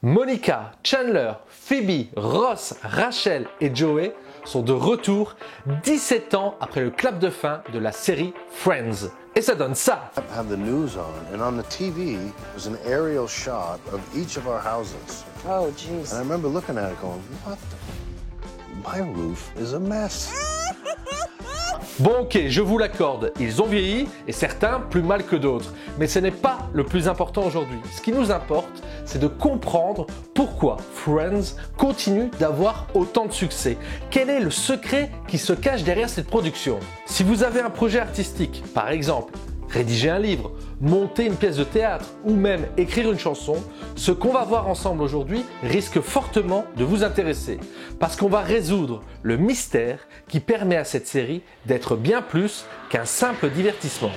Monica, Chandler, Phoebe, Ross, Rachel et Joey sont de retour 17 ans après le clap de fin de la série Friends. Et ça donne ça. I had the news on, and on the TV was an aerial shot of each of our houses. Oh, jeez. And I remember looking at it going, what the... My roof is a mess. Bon ok, je vous l'accorde, ils ont vieilli et certains plus mal que d'autres. Mais ce n'est pas le plus important aujourd'hui. Ce qui nous importe, c'est de comprendre pourquoi Friends continue d'avoir autant de succès. Quel est le secret qui se cache derrière cette production? Si vous avez un projet artistique, par exemple, rédiger un livre, monter une pièce de théâtre ou même écrire une chanson, ce qu'on va voir ensemble aujourd'hui risque fortement de vous intéresser parce qu'on va résoudre le mystère qui permet à cette série d'être bien plus qu'un simple divertissement.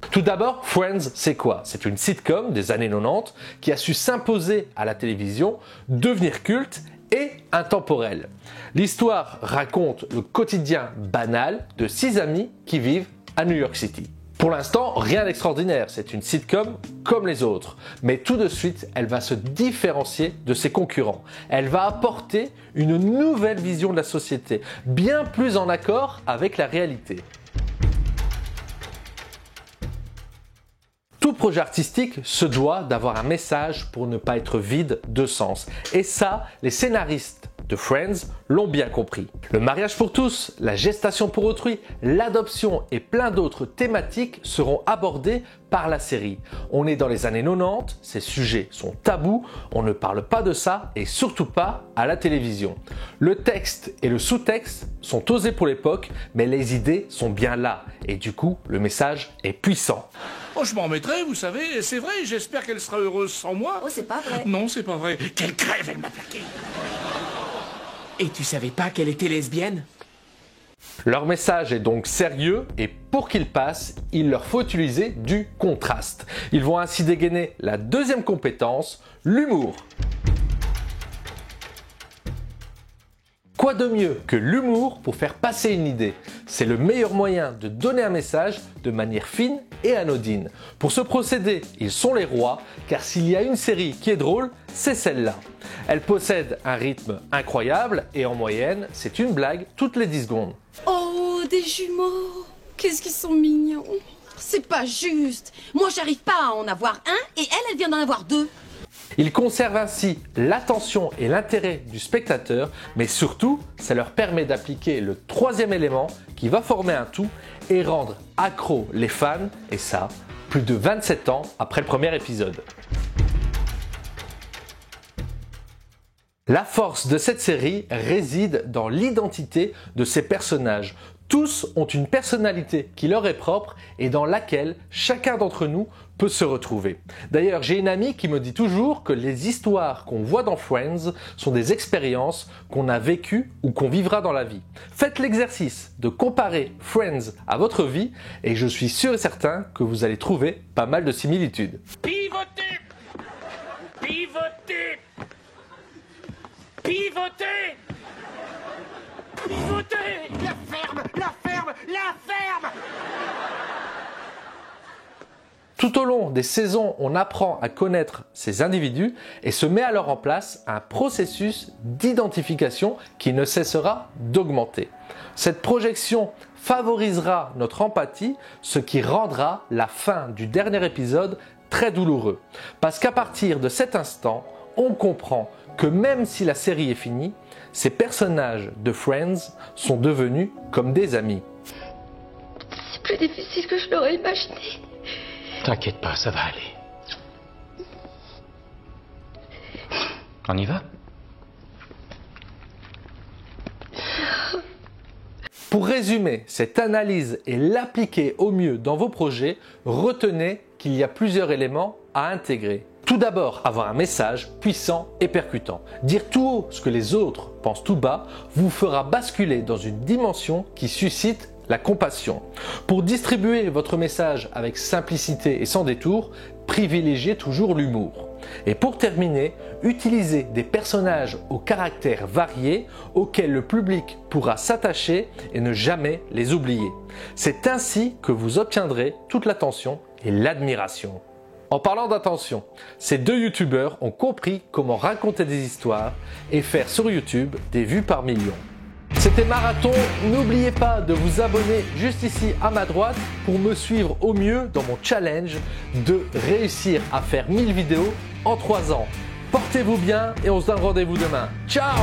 Tout d'abord, Friends, c'est quoi? C'est une sitcom des années 90 qui a su s'imposer à la télévision, devenir culte et intemporel. L'histoire raconte le quotidien banal de 6 amis qui vivent à New York City. Pour l'instant, rien d'extraordinaire, c'est une sitcom comme les autres, mais tout de suite, elle va se différencier de ses concurrents. Elle va apporter une nouvelle vision de la société, bien plus en accord avec la réalité. Tout projet artistique se doit d'avoir un message pour ne pas être vide de sens. Et ça, les scénaristes de Friends l'ont bien compris. Le mariage pour tous, la gestation pour autrui, l'adoption et plein d'autres thématiques seront abordées par la série. On est dans les années 90, ces sujets sont tabous, on ne parle pas de ça et surtout pas à la télévision. Le texte et le sous-texte sont osés pour l'époque, mais les idées sont bien là et du coup, le message est puissant. Oh, je m'en remettrai, vous savez, c'est vrai, j'espère qu'elle sera heureuse sans moi. Oh, c'est pas vrai. Non, c'est pas vrai. Quelle crève, elle m'a plaqué. Et tu savais pas qu'elle était lesbienne? Leur message est donc sérieux et pour qu'il passe, il leur faut utiliser du contraste. Ils vont ainsi dégainer la deuxième compétence, l'humour. Quoi de mieux que l'humour pour faire passer une idée? C'est le meilleur moyen de donner un message de manière fine et anodine. Pour ce procédé, ils sont les rois, car s'il y a une série qui est drôle, c'est celle-là. Elle possède un rythme incroyable et en moyenne, c'est une blague toutes les 10 secondes. Oh, des jumeaux! Qu'est-ce qu'ils sont mignons! C'est pas juste! Moi, j'arrive pas à en avoir un et elle vient d'en avoir 2. Ils conservent ainsi l'attention et l'intérêt du spectateur, mais surtout, ça leur permet d'appliquer le troisième élément qui va former un tout et rendre accro les fans, et ça, plus de 27 ans après le premier épisode. La force de cette série réside dans l'identité de ses personnages. Tous ont une personnalité qui leur est propre et dans laquelle chacun d'entre nous peut se retrouver. D'ailleurs, j'ai une amie qui me dit toujours que les histoires qu'on voit dans Friends sont des expériences qu'on a vécues ou qu'on vivra dans la vie. Faites l'exercice de comparer Friends à votre vie et je suis sûr et certain que vous allez trouver pas mal de similitudes. Pivotez! Pivotez! Pivotez! Pivotez! La ferme! La ferme! La ferme! Tout au long des saisons, on apprend à connaître ces individus et se met alors en place un processus d'identification qui ne cessera d'augmenter. Cette projection favorisera notre empathie, ce qui rendra la fin du dernier épisode très douloureux. Parce qu'à partir de cet instant, on comprend que même si la série est finie, ces personnages de Friends sont devenus comme des amis. C'est plus difficile que je l'aurais imaginé. T'inquiète pas, ça va aller. On y va? Pour résumer cette analyse et l'appliquer au mieux dans vos projets, retenez qu'il y a plusieurs éléments à intégrer. Tout d'abord, avoir un message puissant et percutant. Dire tout haut ce que les autres pensent tout bas vous fera basculer dans une dimension qui suscite la compassion. Pour distribuer votre message avec simplicité et sans détour, privilégiez toujours l'humour. Et pour terminer, utilisez des personnages au caractère varié auxquels le public pourra s'attacher et ne jamais les oublier. C'est ainsi que vous obtiendrez toute l'attention et l'admiration. En parlant d'attention, ces deux youtubeurs ont compris comment raconter des histoires et faire sur YouTube des vues par millions. C'était Marathon, n'oubliez pas de vous abonner juste ici à ma droite pour me suivre au mieux dans mon challenge de réussir à faire 1000 vidéos en 3 ans. Portez-vous bien et on se donne rendez-vous demain. Ciao!